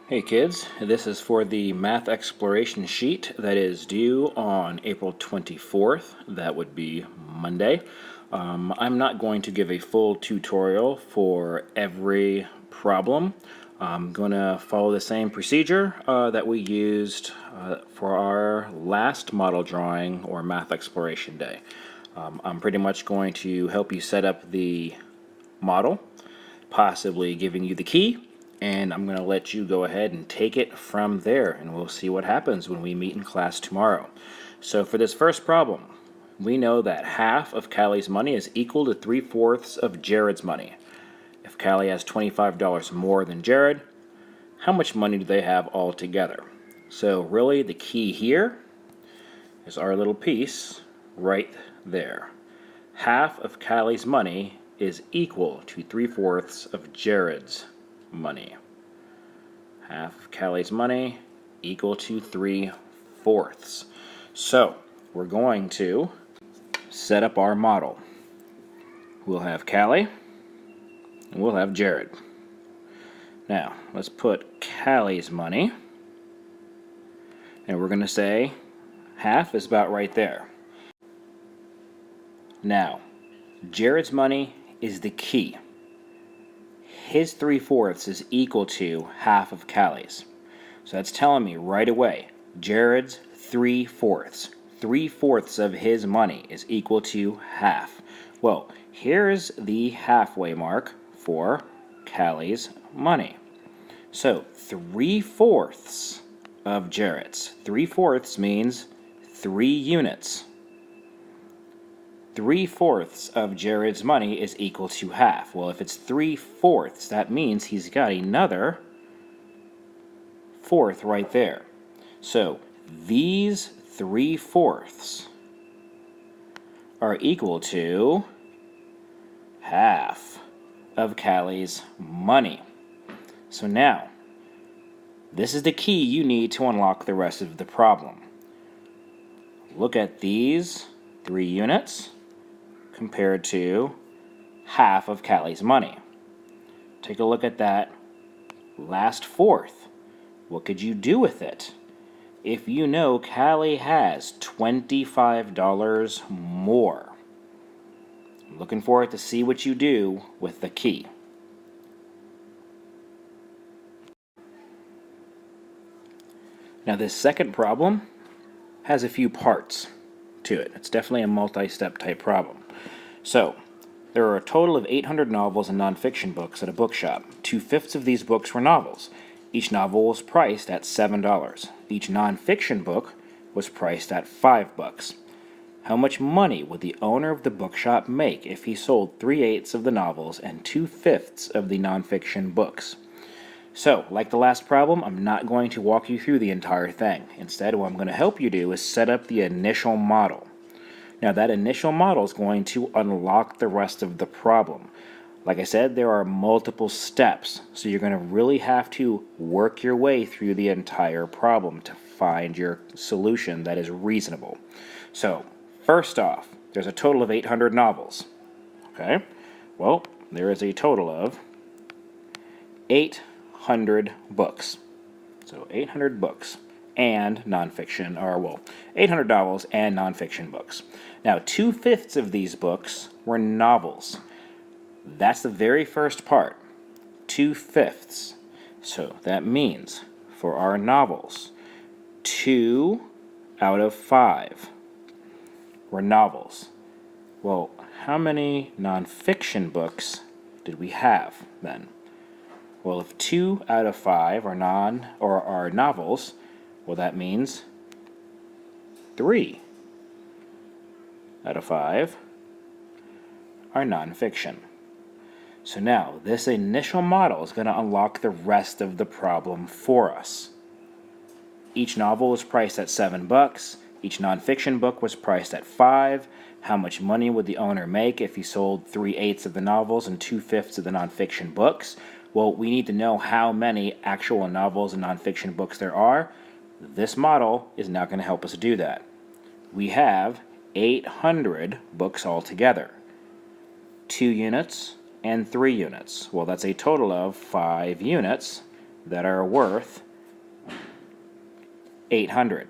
Hey kids, this is for the math exploration sheet that is due on April 24th. That would be Monday. I'm not going to give a full tutorial for every problem. I'm going to follow the same procedure that we used for our last model drawing or math exploration day. I'm pretty much going to help you set up the model, possibly giving you the key, and I'm going to let you go ahead and take it from there, and we'll see what happens when we meet in class tomorrow. So for this first problem, we know that half of Callie's money is equal to 3/4 of Jared's money. If Callie has $25 more than Jared, how much money do they have all together? So really the key here is our little piece right there. Half of Callie's money is equal to 3/4 of Jared's money. Half of Callie's money equal to 3/4. So we're going to set up our model. We'll have Callie and we'll have Jared. Now let's put Callie's money, and we're going to say half is about right there. Now Jared's money is the key. His 3/4 is equal to half of Callie's. So that's telling me right away, Jared's 3/4. 3/4 of his money is equal to half. Well, here's the halfway mark for Callie's money. So 3/4 of Jared's. 3/4 means 3 units. 3/4 of Jared's money is equal to half. Well, if it's 3/4, that means he's got another fourth right there. So these 3/4 are equal to half of Callie's money. So now, this is the key you need to unlock the rest of the problem. Look at these 3 units compared to half of Callie's money. Take a look at that last fourth. What could you do with it? If you know Callie has $25 more, I'm looking forward to see what you do with the key. Now this second problem has a few parts to it. It's definitely a multi-step type problem. So, there are a total of 800 novels and nonfiction books at a bookshop. 2/5 of these books were novels. Each novel was priced at $7. Each nonfiction book was priced at $5. How much money would the owner of the bookshop make if he sold 3/8 of the novels and 2/5 of the nonfiction books? So, like the last problem, I'm not going to walk you through the entire thing. Instead, what I'm going to help you do is set up the initial model. Now, that initial model is going to unlock the rest of the problem. Like I said, there are multiple steps, so you're going to really have to work your way through the entire problem to find your solution that is reasonable. So, first off, there's a total of 800 novels. Okay? Well, there is a total of 800 books. So 800 books and nonfiction, 800 novels and nonfiction books. Now, 2/5 of these books were novels. That's the very first part. 2/5. So that means for our novels, 2 out of 5 were novels. Well, how many nonfiction books did we have then? Well, if 2 out of 5 are novels, well, that means 3 out of 5 are nonfiction. So now, this initial model is going to unlock the rest of the problem for us. Each novel was priced at $7. Each nonfiction book was priced at $5. How much money would the owner make if he sold 3/8 of the novels and 2/5 of the nonfiction books? Well, we need to know how many actual novels and nonfiction books there are. This model is now going to help us do that. We have 800 books altogether. 2 units and 3 units. Well, that's a total of 5 units that are worth 800.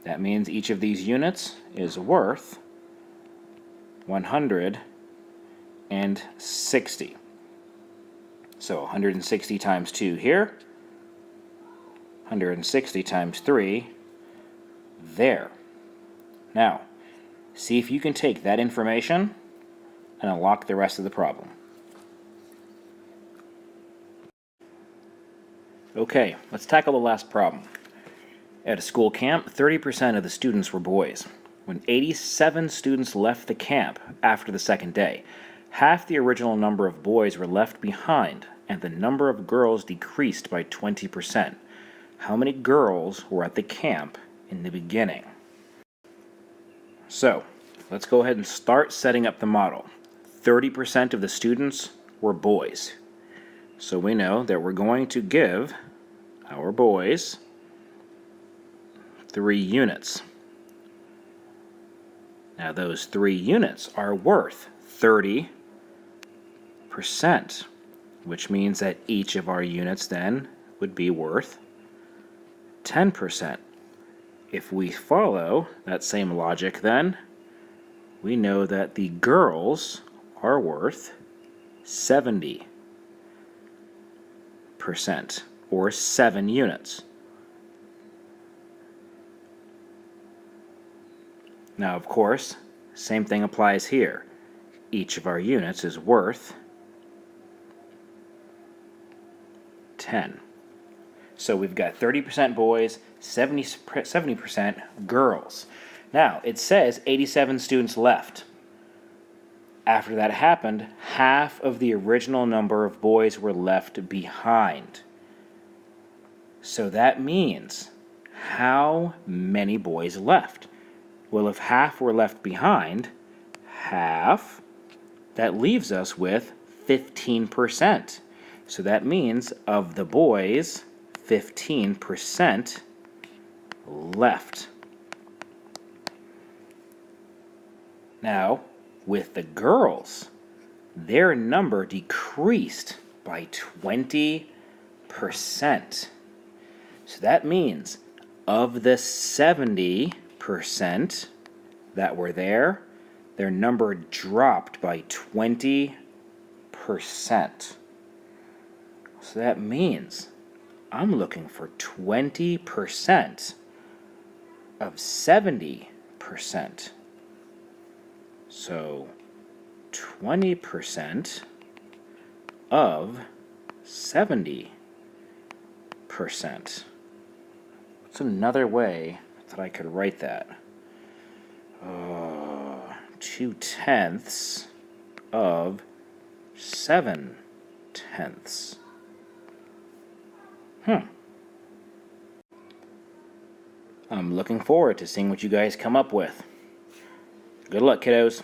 That means each of these units is worth 160. So 160 times 2 here, 160 times 3 there. Now, see if you can take that information and unlock the rest of the problem. Okay, let's tackle the last problem. At a school camp, 30% of the students were boys. When 87 students left the camp after the second day, half the original number of boys were left behind, and the number of girls decreased by 20%. How many girls were at the camp in the beginning? So, let's go ahead and start setting up the model. 30% of the students were boys. So we know that we're going to give our boys 3 units. Now those 3 units are worth 30%, which means that each of our units then would be worth 10%. If we follow that same logic then, we know that the girls are worth 70%, or 7 units. Now, of course, same thing applies here. Each of our units is worth 10. So we've got 30% boys, 70% girls. Now, it says 87 students left. After that happened, half of the original number of boys were left behind. So that means, how many boys left? Well, if half were left behind, half, that leaves us with 15%. So that means, of the boys, 15% left. Now, with the girls, their number decreased by 20%. So that means, of the 70% that were there, their number dropped by 20%. So that means I'm looking for 20% of 70%. So 20% of 70%. What's another way that I could write that? 2/10 of 7/10. I'm looking forward to seeing what you guys come up with. Good luck, kiddos.